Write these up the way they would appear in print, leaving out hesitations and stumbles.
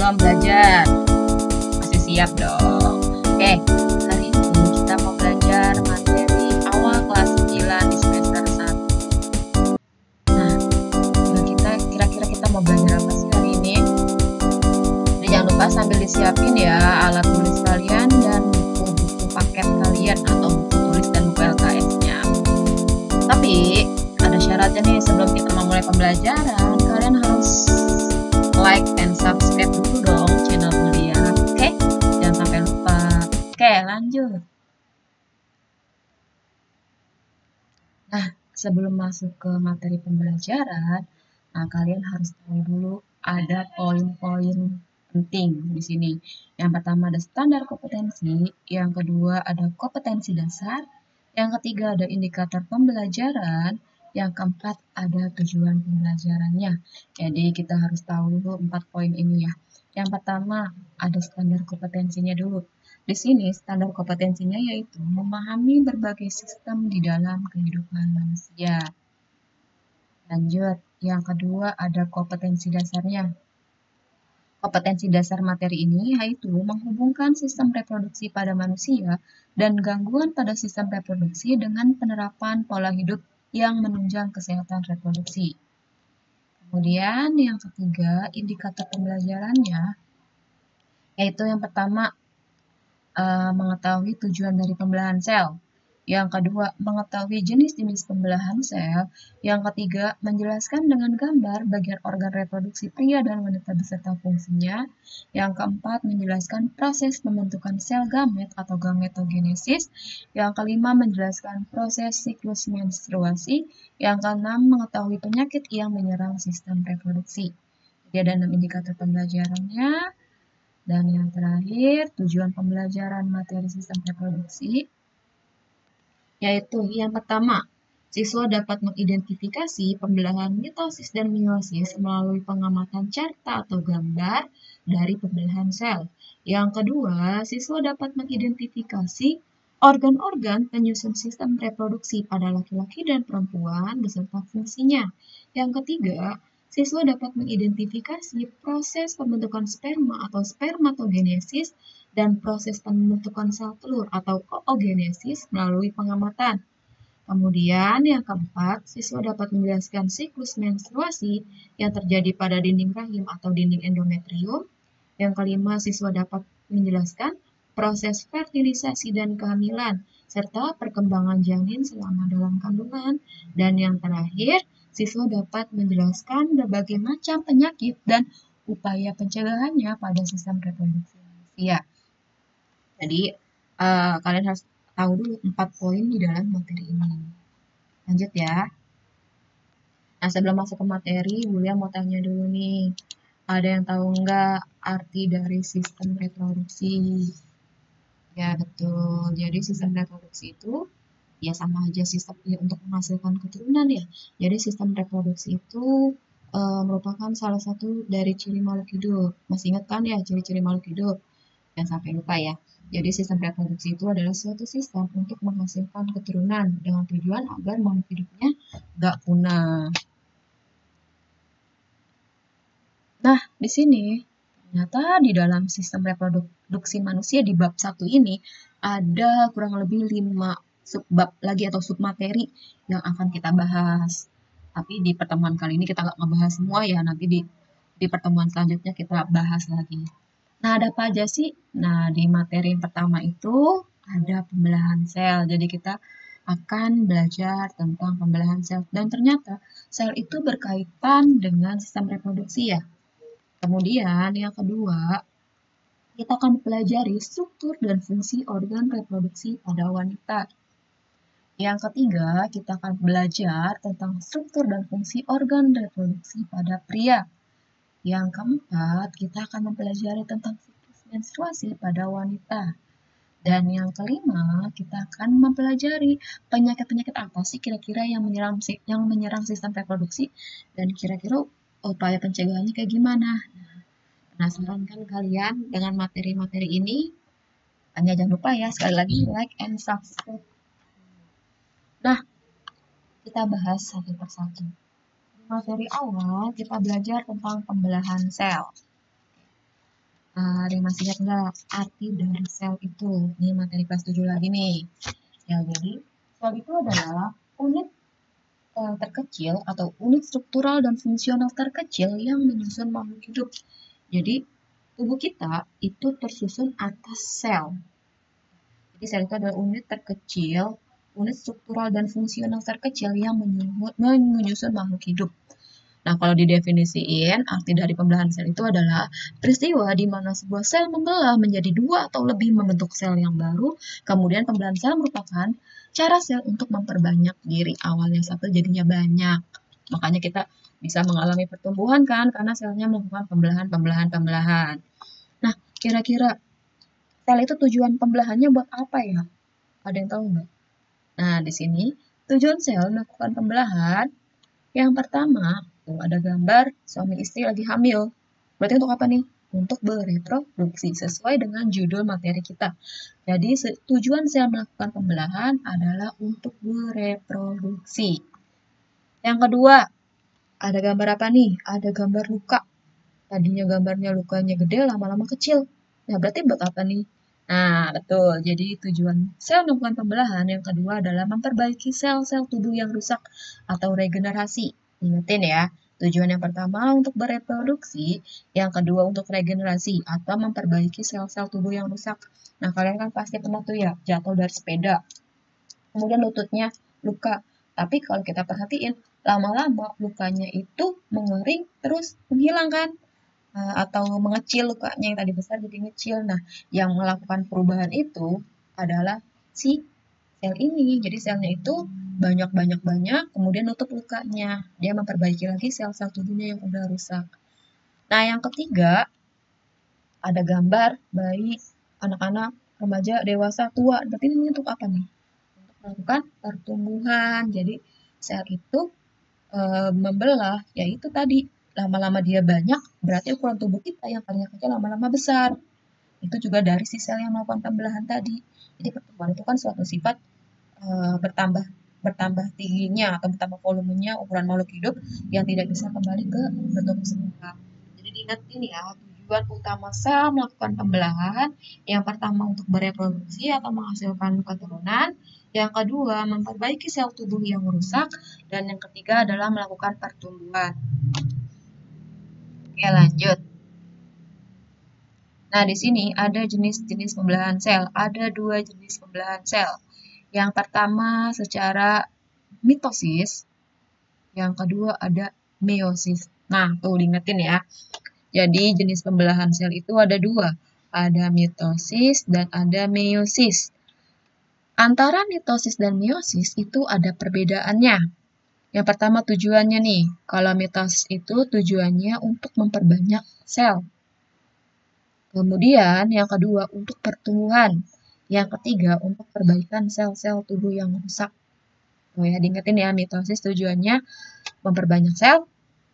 belum belajar? Masih siap dong. Oke, hari ini kita mau belajar materi awal kelas 9 di semester 1. Nah, kira-kira kita mau belajar apa sih hari ini? Jadi jangan lupa sambil disiapin ya alat tulis kalian dan buku-buku paket kalian atau buku tulis dan buku LKS-nya. Tapi ada syaratnya nih, sebelum kita memulai pembelajaran, kalian harus like and subscribe dulu dong channel Mulia. Oke? Jangan sampai lupa. Oke, lanjut. Nah, sebelum masuk ke materi pembelajaran, kalian harus tahu dulu ada poin-poin penting di sini. Yang pertama ada standar kompetensi, yang kedua ada kompetensi dasar, yang ketiga ada indikator pembelajaran, yang keempat ada tujuan pembelajarannya. Jadi kita harus tahu dulu 4 poin ini ya. Yang pertama ada standar kompetensinya dulu. Di sini standar kompetensinya yaitu memahami berbagai sistem di dalam kehidupan manusia. Lanjut, yang kedua ada kompetensi dasarnya. Kompetensi dasar materi ini yaitu menghubungkan sistem reproduksi pada manusia dan gangguan pada sistem reproduksi dengan penerapan pola hidup yang menunjang kesehatan reproduksi. Kemudian yang ketiga, indikator pembelajarannya, yaitu yang pertama, mengetahui tujuan dari pembelahan sel. Yang kedua, mengetahui jenis-jenis pembelahan sel. Yang ketiga, menjelaskan dengan gambar bagian organ reproduksi pria dan wanita beserta fungsinya. Yang keempat, menjelaskan proses pembentukan sel gamet atau gametogenesis. Yang kelima, menjelaskan proses siklus menstruasi. Yang keenam, mengetahui penyakit yang menyerang sistem reproduksi. Jadi ada 6 indikator pembelajarannya. Dan yang terakhir, tujuan pembelajaran materi sistem reproduksi, yaitu yang pertama, siswa dapat mengidentifikasi pembelahan mitosis dan meiosis melalui pengamatan carta atau gambar dari pembelahan sel. Yang kedua, siswa dapat mengidentifikasi organ-organ penyusun sistem reproduksi pada laki-laki dan perempuan beserta fungsinya. Yang ketiga, siswa dapat mengidentifikasi proses pembentukan sperma atau spermatogenesis dan proses pembentukan sel telur atau oogenesis melalui pengamatan. Kemudian yang keempat, siswa dapat menjelaskan siklus menstruasi yang terjadi pada dinding rahim atau dinding endometrium. Yang kelima, siswa dapat menjelaskan proses fertilisasi dan kehamilan serta perkembangan janin selama dalam kandungan. Dan yang terakhir, siswa dapat menjelaskan berbagai macam penyakit dan upaya pencegahannya pada sistem reproduksi manusia. Jadi, kalian harus tahu dulu 4 poin di dalam materi ini. Lanjut ya. Nah, sebelum masuk ke materi, Bulia mau tanya dulu nih. Ada yang tahu nggak arti dari sistem reproduksi? Ya, betul. Jadi, sistem reproduksi itu ya sama aja sistem ya, untuk menghasilkan keturunan ya. Jadi, sistem reproduksi itu merupakan salah satu dari ciri makhluk hidup. Masih ingat kan ya ciri-ciri makhluk hidup? Jangan sampai lupa ya. Jadi sistem reproduksi itu adalah suatu sistem untuk menghasilkan keturunan dengan tujuan agar makhluk hidupnya nggak punah. Nah, di sini ternyata di dalam sistem reproduksi manusia di bab 1 ini ada kurang lebih 5 subbab lagi atau submateri yang akan kita bahas. Tapi di pertemuan kali ini kita nggak ngebahas semua ya, nanti di pertemuan selanjutnya kita bahas lagi. Nah, ada apa aja sih? Nah, di materi yang pertama itu ada pembelahan sel. Jadi kita akan belajar tentang pembelahan sel. Dan ternyata sel itu berkaitan dengan sistem reproduksi ya. Kemudian yang kedua, kita akan pelajari struktur dan fungsi organ reproduksi pada wanita. Yang ketiga, kita akan belajar tentang struktur dan fungsi organ reproduksi pada pria. Yang keempat, kita akan mempelajari tentang siklus menstruasi pada wanita. Dan yang kelima, kita akan mempelajari penyakit-penyakit apa sih kira-kira yang menyerang sistem reproduksi dan kira-kira upaya pencegahannya kayak gimana. Nah, penasaran kan kalian dengan materi-materi ini? Hanya jangan lupa ya, sekali lagi like and subscribe. Nah, kita bahas satu persatu. Di materi awal, kita belajar tentang pembelahan sel. Ada yang masih ingat nggak arti dari sel itu? Ini materi kelas 7 lagi nih. Ya, jadi sel itu adalah unit terkecil atau unit struktural dan fungsional terkecil yang menyusun makhluk hidup. Jadi, tubuh kita itu tersusun atas sel. Jadi, sel itu adalah unit terkecil, unit struktural dan fungsional terkecil yang menyusun makhluk hidup. Nah, kalau didefinisiin, arti dari pembelahan sel itu adalah peristiwa di mana sebuah sel membelah menjadi dua atau lebih membentuk sel yang baru. Kemudian pembelahan sel merupakan cara sel untuk memperbanyak diri. Awalnya satu jadinya banyak. Makanya kita bisa mengalami pertumbuhan kan, karena selnya melakukan pembelahan. Nah, kira-kira sel itu tujuan pembelahannya buat apa ya? Ada yang tahu nggak? Nah, di sini tujuan sel melakukan pembelahan yang pertama, tuh ada gambar suami istri lagi hamil. Berarti untuk apa nih? Untuk bereproduksi sesuai dengan judul materi kita. Jadi tujuan sel melakukan pembelahan adalah untuk bereproduksi. Yang kedua, ada gambar apa nih? Ada gambar luka. Tadinya gambarnya lukanya gede, lama-lama kecil. Nah, berarti buat apa nih? Nah, betul. Jadi tujuan sel melakukan pembelahan yang kedua adalah memperbaiki sel-sel tubuh yang rusak atau regenerasi. Ingatin ya, tujuan yang pertama untuk bereproduksi, yang kedua untuk regenerasi atau memperbaiki sel-sel tubuh yang rusak. Nah, kalian kan pasti pernah tuh ya jatuh dari sepeda, kemudian lututnya luka. Tapi kalau kita perhatiin, lama-lama lukanya itu mengering terus menghilang kan? Atau mengecil lukanya yang tadi besar jadi ngecil. Nah, yang melakukan perubahan itu adalah si sel ini. Jadi selnya itu banyak, kemudian nutup lukanya. Dia memperbaiki lagi sel-sel tubuhnya yang udah rusak. Nah, yang ketiga, ada gambar bayi, anak-anak, remaja, dewasa, tua. Berarti ini untuk apa nih? Untuk melakukan pertumbuhan. Jadi, sel itu membelah, yaitu tadi lama-lama dia banyak, berarti ukuran tubuh kita yang tadinya kecil lama-lama besar. Itu juga dari si sel yang melakukan pembelahan tadi. Jadi pertumbuhan itu kan suatu sifat bertambah tingginya atau bertambah volumenya ukuran makhluk hidup yang tidak bisa kembali ke bentuk semula. Jadi diingetin ya, tujuan utama sel melakukan pembelahan yang pertama untuk bereproduksi atau menghasilkan keturunan, yang kedua memperbaiki sel tubuh yang rusak, dan yang ketiga adalah melakukan pertumbuhan. Oke, lanjut. Nah, di sini ada jenis-jenis pembelahan sel. Ada dua jenis pembelahan sel. Yang pertama secara mitosis, yang kedua ada meiosis. Nah, tuh diingetin ya. Jadi jenis pembelahan sel itu ada dua. Ada mitosis dan ada meiosis. Antara mitosis dan meiosis itu ada perbedaannya. Yang pertama tujuannya nih, kalau mitosis itu tujuannya untuk memperbanyak sel. Kemudian yang kedua untuk pertumbuhan. Yang ketiga untuk perbaikan sel-sel tubuh yang rusak. Oh ya, diingetin ya, mitosis tujuannya memperbanyak sel,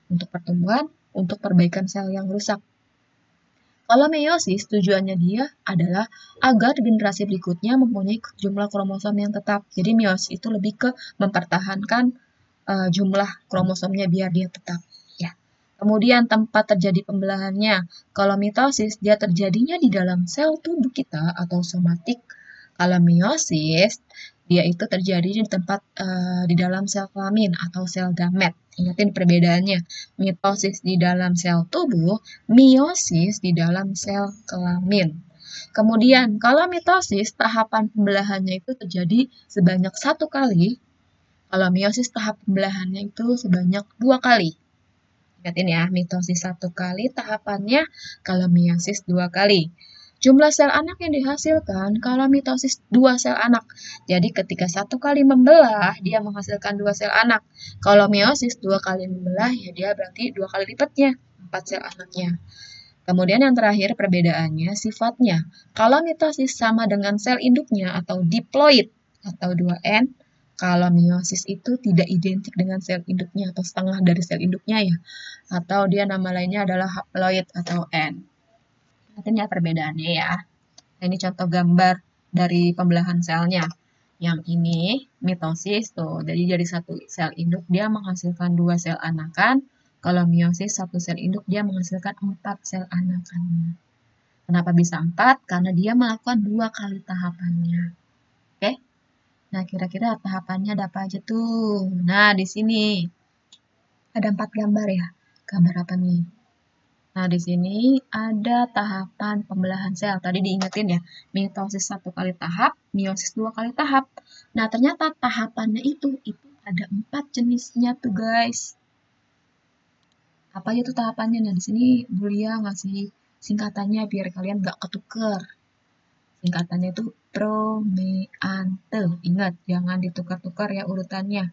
untuk pertumbuhan, untuk perbaikan sel yang rusak. Kalau meiosis tujuannya dia adalah agar generasi berikutnya mempunyai jumlah kromosom yang tetap. Jadi meiosis itu lebih ke mempertahankan jumlah kromosomnya biar dia tetap. Ya. Kemudian tempat terjadi pembelahannya. Kalau mitosis dia terjadinya di dalam sel tubuh kita atau somatik. Kalau meiosis dia itu terjadi di tempat di dalam sel kelamin atau sel gamet. Ingatin perbedaannya. Mitosis di dalam sel tubuh, meiosis di dalam sel kelamin. Kemudian, kalau mitosis, tahapan pembelahannya itu terjadi sebanyak 1 kali. Kalau meiosis, tahap pembelahannya itu sebanyak 2 kali. Ingatin ya, mitosis 1 kali tahapannya, kalau meiosis 2 kali. Jumlah sel anak yang dihasilkan kalau mitosis 2 sel anak. Jadi ketika 1 kali membelah, dia menghasilkan 2 sel anak. Kalau meiosis 2 kali membelah, ya dia berarti 2 kali lipatnya, 4 sel anaknya. Kemudian yang terakhir perbedaannya sifatnya. Kalau mitosis sama dengan sel induknya atau diploid atau 2N, kalau meiosis itu tidak identik dengan sel induknya atau setengah dari sel induknya ya. Atau dia nama lainnya adalah haploid atau N. Ingatnya perbedaannya ya. Nah, ini contoh gambar dari pembelahan selnya. Yang ini mitosis tuh. Jadi dari satu sel induk dia menghasilkan 2 sel anakan. Kalau meiosis 1 sel induk dia menghasilkan 4 sel anakan. Kenapa bisa 4? Karena dia melakukan 2 kali tahapannya. Oke? Nah, kira-kira tahapannya ada apa aja tuh? Nah, di sini ada 4 gambar ya. Gambar apa nih? Nah, di sini ada tahapan pembelahan sel. Tadi diingetin ya, mitosis 1 kali tahap, meiosis 2 kali tahap. Nah, ternyata tahapannya itu ada 4 jenisnya tuh, guys. Apa aja tuh tahapannya? Nah, di sini Bulia ngasih singkatannya biar kalian nggak ketuker. Singkatannya itu promeante. Ingat, jangan ditukar-tukar ya urutannya.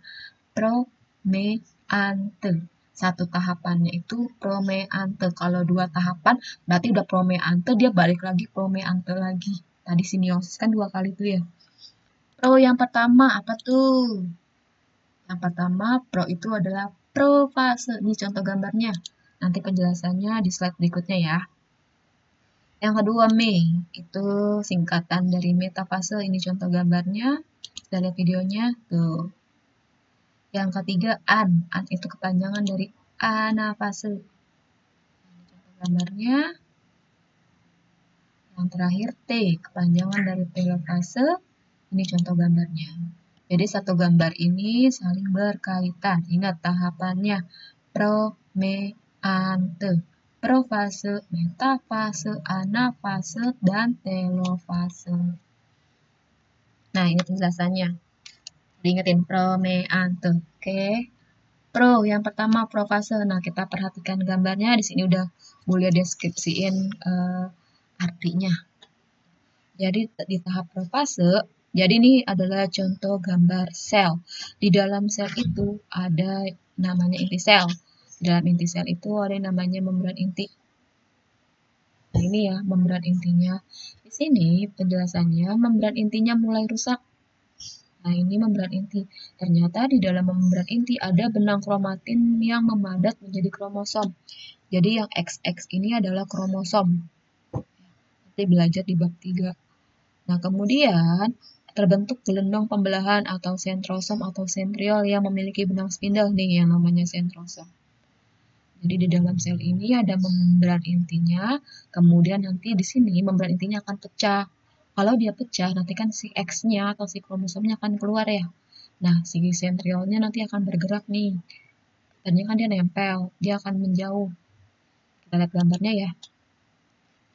Promeante. Satu tahapannya itu promeante. Kalau 2 tahapan, berarti udah promeante, dia balik lagi promeante lagi. Tadi simiosis kan 2 kali tuh ya. Pro yang pertama apa tuh? Yang pertama, pro itu adalah profase. Ini contoh gambarnya. Nanti penjelasannya di slide berikutnya ya. Yang kedua, me. Itu singkatan dari metafase. Ini contoh gambarnya. Kita lihat videonya. Tuh. Yang ketiga, an. An itu kepanjangan dari anafase. Ini contoh gambarnya. Yang terakhir, T. Kepanjangan dari telofase. Ini contoh gambarnya. Jadi satu gambar ini saling berkaitan. Ingat tahapannya. Promeante. Profase, metafase, anafase, dan telofase. Nah, ini penjelasannya. Diingetin promeante. Oke. Pro, yang pertama profase. Nah, kita perhatikan gambarnya. Di sini udah boleh deskripsiin artinya. Jadi di tahap profase, jadi ini adalah contoh gambar sel. Di dalam sel itu ada namanya inti sel. Di dalam inti sel itu ada yang namanya membran inti. Nah, ini ya membran intinya. Di sini penjelasannya membran intinya mulai rusak. Nah, ini membran inti. Ternyata di dalam membran inti ada benang kromatin yang memadat menjadi kromosom. Jadi yang XX ini adalah kromosom. Nanti belajar di bab 3. Nah, kemudian terbentuk gelendong pembelahan atau sentrosom atau sentriol yang memiliki benang spindle nih yang namanya sentrosom. Jadi di dalam sel ini ada membran intinya, kemudian nanti di sini membran intinya akan pecah. Kalau dia pecah, nanti kan si X-nya atau si kromosomnya akan keluar ya. Nah, si sentriolnya nanti akan bergerak nih. Tadinya kan dia nempel, dia akan menjauh. Kita lihat gambarnya ya.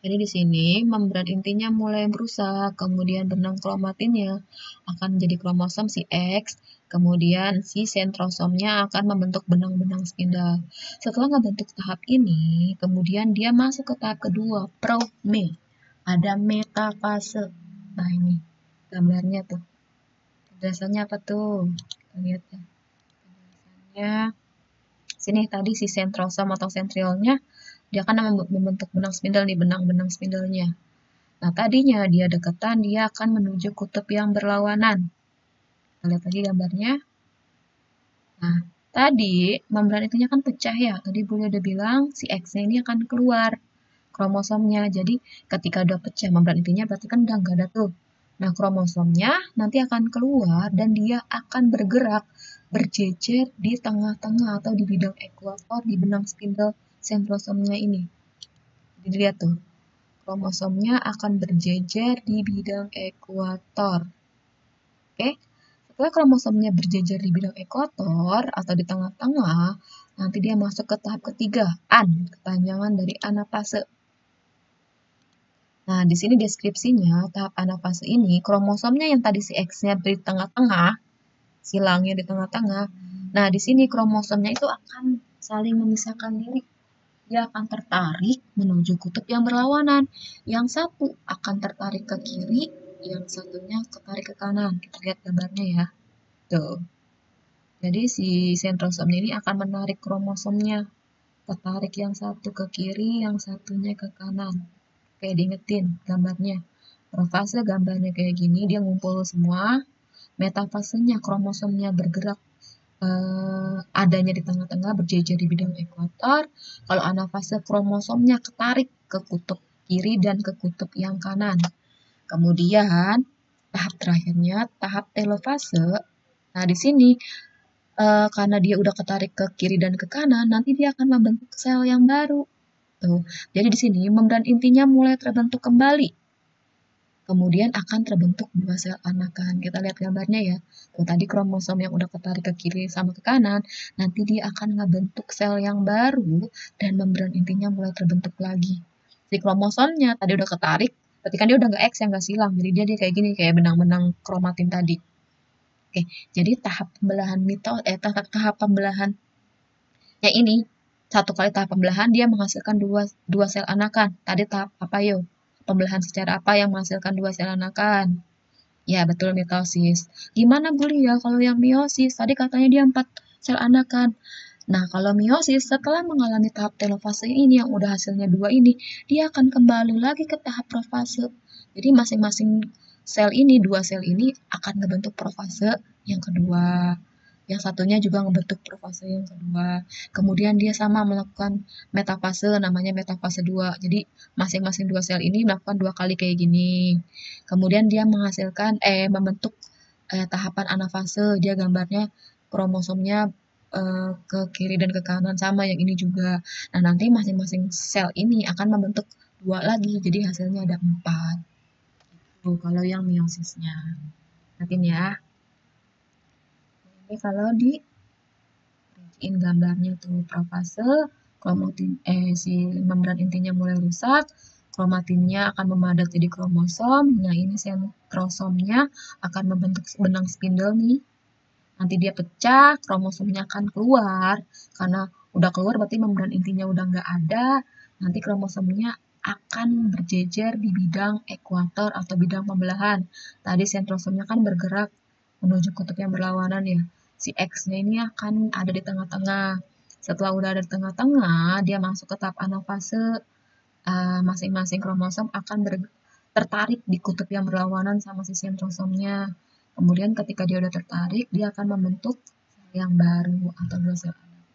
Jadi di sini membran intinya mulai merusak, kemudian benang kromatinnya akan menjadi kromosom si X, kemudian si sentrosomnya akan membentuk benang-benang spindle. Setelah membentuk tahap ini, kemudian dia masuk ke tahap kedua, pro-me. Ada metafase. Nah ini gambarnya tuh. Penjelasannya apa tuh? Kita lihat ya. Penjelasannya sini tadi si sentrosom atau sentriolnya dia akan membentuk benang spindle nih, benang-benang spindlenya. Nah, tadinya dia deketan, dia akan menuju kutub yang berlawanan. Kita lihat lagi gambarnya. Nah, tadi membran intinya kan pecah ya. Tadi Bunda udah bilang si X-nya ini akan keluar kromosomnya. Jadi, ketika udah pecah membran intinya berarti kan udah nggak ada tuh. Nah, kromosomnya nanti akan keluar dan dia akan bergerak berjejer di tengah-tengah atau di bidang ekuator di benang spindle sentrosomnya ini. Jadi lihat tuh, kromosomnya akan berjejer di bidang ekuator. Oke, setelah kromosomnya berjejer di bidang ekuator atau di tengah-tengah, nanti dia masuk ke tahap ketiga, an, kepanjangan dari anafase. Nah, di sini deskripsinya, tahap anafase ini, kromosomnya yang tadi si X-nya di tengah-tengah, silangnya di tengah-tengah. Nah, di sini kromosomnya itu akan saling memisahkan diri. Dia akan tertarik menuju kutub yang berlawanan. Yang satu akan tertarik ke kiri, yang satunya tertarik ke kanan. Kita lihat gambarnya ya. Tuh. Jadi si sentrosomnya ini akan menarik kromosomnya. Tertarik yang satu ke kiri, yang satunya ke kanan. Kayak diingetin gambarnya. Profase gambarnya kayak gini, dia ngumpul semua. Metafasenya kromosomnya bergerak adanya di tengah-tengah berjejer di bidang ekuator. Kalau anafase kromosomnya ketarik ke kutub kiri dan ke kutub yang kanan. Kemudian tahap terakhirnya tahap telofase. Nah di sini karena dia udah ketarik ke kiri dan ke kanan, nanti dia akan membentuk sel yang baru. Tuh. Jadi di sini membran intinya mulai terbentuk kembali. Kemudian akan terbentuk dua sel anakan. Kita lihat gambarnya ya. Tuh, tadi kromosom yang udah ketarik ke kiri sama ke kanan, nanti dia akan ngebentuk sel yang baru dan membran intinya mulai terbentuk lagi. Si kromosomnya tadi udah ketarik, berarti kan dia udah nggak X yang nggak silang. Jadi dia kayak gini, kayak benang-benang kromatin tadi. Oke, jadi tahap pembelahan tahap pembelahan yang ini, satu kali tahap pembelahan dia menghasilkan dua sel anakan. Tadi tahap apa yuk? Pembelahan secara apa yang menghasilkan dua sel anakan? Ya, betul mitosis. Gimana Bu Lia kalau yang meiosis? Tadi katanya dia 4 sel anakan. Nah, kalau meiosis setelah mengalami tahap telofase ini yang udah hasilnya 2 ini, dia akan kembali lagi ke tahap profase. Jadi masing-masing sel ini, 2 sel ini akan ngebentuk profase yang kedua. Yang satunya juga ngebentuk profase yang kedua. Kemudian dia sama melakukan metafase, namanya metafase 2. Jadi masing-masing 2 sel ini melakukan 2 kali kayak gini. Kemudian dia membentuk tahapan anafase. Dia gambarnya kromosomnya ke kiri dan ke kanan sama yang ini juga. Nah, nanti masing-masing sel ini akan membentuk 2 lagi. Jadi hasilnya ada 4. Tuh, kalau yang meiyosisnya. Nanti ya. Ini kalau di gambarnya tuh profase, si membran intinya mulai rusak, kromatinnya akan memadat jadi kromosom. Nah, ini sentrosomnya akan membentuk benang spindle nih. Nanti dia pecah, kromosomnya akan keluar. Karena udah keluar berarti membran intinya udah nggak ada. Nanti kromosomnya akan berjejer di bidang ekuator atau bidang pembelahan. Tadi sentrosomnya kan bergerak menuju kutub yang berlawanan ya. Si X-nya ini akan ada di tengah-tengah. Setelah udah ada di tengah-tengah, dia masuk ke tahap anafase. Masing-masing kromosom akan tertarik di kutub yang berlawanan sama si sentrosomnya. Kemudian ketika dia udah tertarik, dia akan membentuk sel yang baru atau dua sel anakan.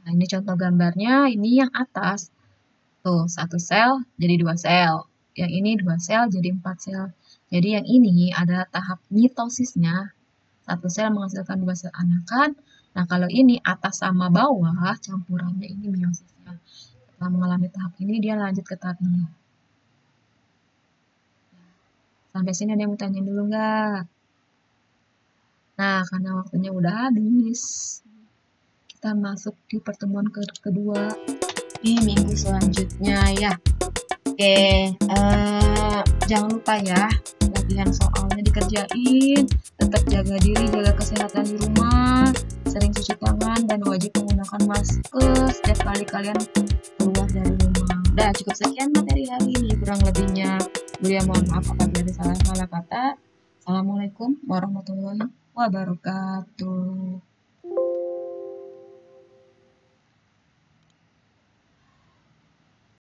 Nah, ini contoh gambarnya, ini yang atas. Tuh, 1 sel jadi 2 sel. Yang ini 2 sel jadi 4 sel. Jadi yang ini ada tahap mitosisnya. 1 sel menghasilkan 2 sel anakan. Nah, kalau ini atas sama bawah, campurannya ini meiyosisnya. Setelah mengalami tahap ini, dia lanjut ke tahap ini. Sampai sini ada yang mau tanya dulu nggak? Nah, karena waktunya udah habis, kita masuk di pertemuan kedua di minggu selanjutnya ya. Oke, jangan lupa ya, latihan soalnya dikerjain, tetap jaga diri, jaga kesehatan di rumah, sering cuci tangan, dan wajib menggunakan masker setiap kali kalian keluar dari rumah. Udah, cukup sekian materi hari ini, kurang lebihnya Bulia mohon maaf apabila ada salah kata. Assalamualaikum warahmatullahi wabarakatuh.